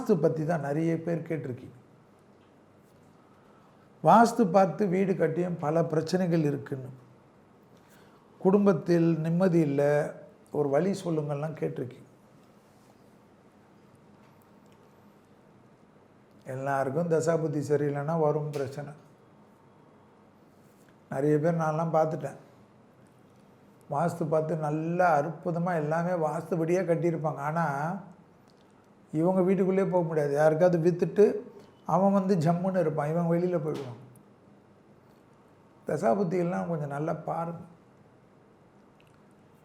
வாஸ்து பற்றி தான் நிறைய பேர் கேட்டிருக்கீங்க. வாஸ்து பார்த்து வீடு கட்டியும் பல பிரச்சனைகள் இருக்குன்னு, குடும்பத்தில் நிம்மதி இல்லை, ஒரு வழி சொல்லுங்கள்லாம் கேட்டிருக்கீங்க. எல்லாருக்கும் தசாபுத்தி சரியில்லைன்னா வரும் பிரச்சனை. நிறைய பேர் நான்லாம் பார்த்துட்டேன். வாஸ்து பார்த்து நல்லா அற்புதமாக எல்லாமே வாஸ்துபடியாக கட்டியிருப்பாங்க. ஆனால் இவங்க வீட்டுக்குள்ளே போக முடியாது. யாருக்காவது விற்றுட்டு அவன் வந்து ஜம்முன்னு இருப்பான், இவன் வெளியில் போயிடுவான். தசாபுத்திகள்லாம் கொஞ்சம் நல்லா பாருங்கள்.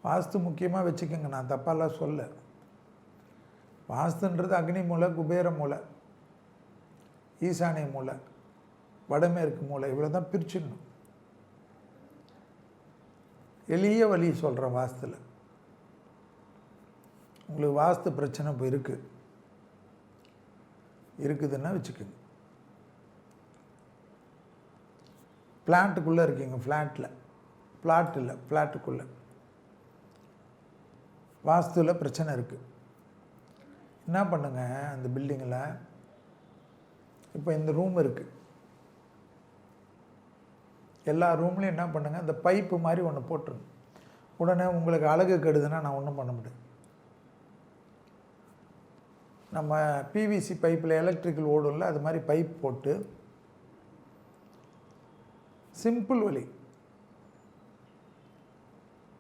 வாஸ்து முக்கியமாக வச்சுக்கோங்க. நான் தப்பாலாம் சொல்ல. வாஸ்துன்றது அக்னி மூலை, குபேர மூலை, ஈசானிய மூலை, வடமேற்கு மூலை, இவ்வளோ தான் பிரிச்சிடணும். எளிய வழி சொல்கிறேன். வாஸ்துவில் உங்களுக்கு வாஸ்து பிரச்சனை இப்போ இருக்குதுன்னா வச்சுக்கோங்க. பிளாட்டுக்குள்ளே இருக்கீங்க, பிளாட் இல்லை, ஃப்ளாட்டுக்குள்ளே வாஸ்துவில் பிரச்சனை இருக்குது. என்ன பண்ணுங்க, அந்த பில்டிங்கில் இப்போ இந்த ரூம் இருக்குது, எல்லா ரூம்லேயும் என்ன பண்ணுங்கள், இந்த பைப்பு மாதிரி ஒன்று போட்டுருங்க. உடனே உங்களுக்கு அழகு கெடுதுன்னா நான் ஒன்றும் பண்ண முடியாது. நம்ம பிவிசி பைப்பில் எலக்ட்ரிக்கல் ஓடும்ல, அது மாதிரி பைப் போட்டு சிம்பிள் வழி,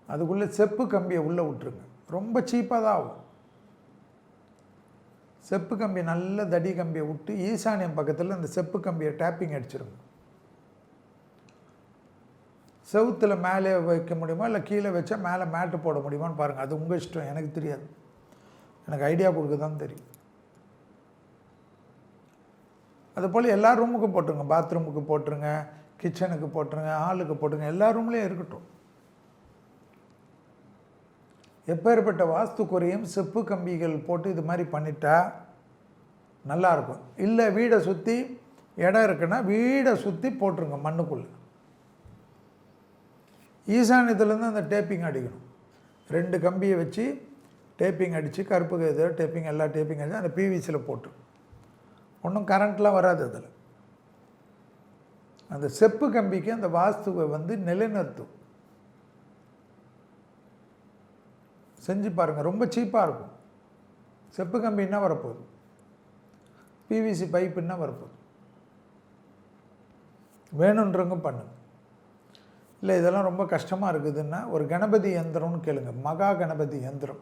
அதுக்குள்ளே செப்பு கம்பியை உள்ளே விட்டுருங்க. ரொம்ப சீப்பாக தான் ஆகும். செப்பு கம்பியை நல்ல தடி கம்பியை விட்டு ஈசானியம் பக்கத்தில் அந்த செப்பு கம்பியை டேப்பிங் அடிச்சிருங்க. செவுத்தில் மேலே வைக்க முடியுமா இல்லை கீழே வச்சா மேலே மேட்டு போட முடியுமான்னு பாருங்கள். அது உங்கள் இஷ்டம், எனக்கு தெரியாது. எனக்கு ஐடியா கொடுக்க தான் தெரியும். அதுபோல் எல்லா ரூமுக்கும் போட்டுருங்க. பாத்ரூமுக்கு போட்டுருங்க, கிச்சனுக்கு போட்டுருங்க, ஹாலுக்கு போட்டுருங்க, எல்லா ரூம்லேயும் இருக்கட்டும். எப்பேற்பட்ட வாஸ்து குறையும் செப்பு கம்பிகள் போட்டு இது மாதிரி பண்ணிட்டா நல்லாயிருக்கும். இல்லை வீடை சுற்றி இடம் இருக்குன்னா வீடை சுற்றி போட்டுருங்க மண்ணுக்குள்ளே. ஈசானியத்துலேருந்து அந்த டேப்பிங் அடிக்கணும். 2 கம்பியை வச்சு டேப்பிங் அடித்து, கருப்பு இது டேப்பிங், எல்லா டேப்பிங் அடித்து அந்த பிவிசியில் போட்டு, ஒன்றும் கரண்ட்லாம் வராது. அதில் அந்த செப்பு கம்பிக்கு அந்த வாஸ்துவை வந்து நிலைநிறுத்தும். செஞ்சு பாருங்கள், ரொம்ப சீப்பாக இருக்கும். செப்பு கம்பி என்ன வரப்போகுது, பிவிசி பைப் என்ன வரப்போகுது. வேணுன்றவங்க பண்ணுங்க. இல்லை இதெல்லாம் ரொம்ப கஷ்டமாக இருக்குதுன்னா ஒரு கணபதி யந்திரம்னு கேளுங்க. மகா கணபதி யந்திரம்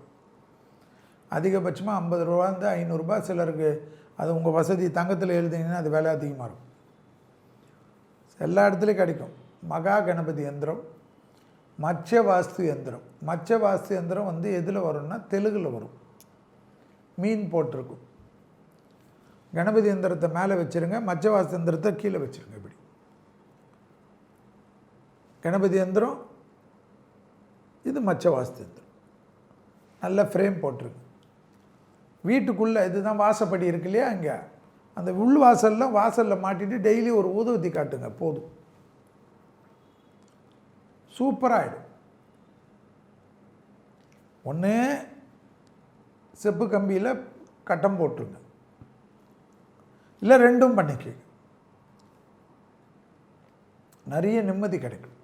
அதிகபட்சமாக 50 ரூபாந்து 500 ரூபாய். சிலருக்கு அது உங்கள் வசதி, தங்கத்தில் எழுதிங்கன்னா அது விலை அதிகமாக இருக்கும். எல்லா இடத்துலையும் கிடைக்கும். மகா கணபதி யந்திரம், மச்ச வாஸ்து யந்திரம். மச்ச வாஸ்து யந்திரம் வந்து எதில் வரும்னா தெலுங்கில் வரும், மீன் போட்டிருக்கும். கணபதி யந்திரத்தை மேலே வச்சுருங்க, மச்ச வாஸ்து யந்திரத்தை கீழே வச்சுருங்க. இப்படி கணபதி யந்திரம், இது மச்ச வாஸ்து யந்திரம். நல்ல ஃப்ரேம் போட்டிருக்கு. வீட்டுக்குள்ளே இதுதான் வாசப்படி இருக்கு இல்லையா, அங்கே அந்த உள் வாசலில் மாட்டிட்டு டெய்லி ஒரு ஊதுவத்தி காட்டுங்க, போதும். சூப்பராகிடும். ஒன்று செப்பு கம்பியில் கட்டம் போட்டுருங்க, இல்லை 2ம் பண்ணிக்க. நிறைய நிம்மதி கிடைக்கும்.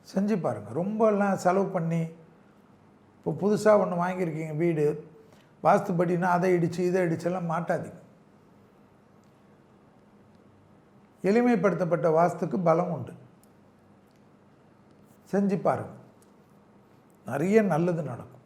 செஞ்சு பாருங்கள். ரொம்பலாம் செலவு பண்ணி இப்போ புதுசாக ஒன்று வாங்கியிருக்கீங்க வீடு, வாஸ்துப்படினா அதை இடித்து இதை இடிச்செல்லாம் மாட்டாதீங்க. எளிமைப்படுத்தப்பட்ட வாஸ்துக்கு பலம் உண்டு. செஞ்சு பாருங்கள், நிறைய நல்லது நடக்கும்.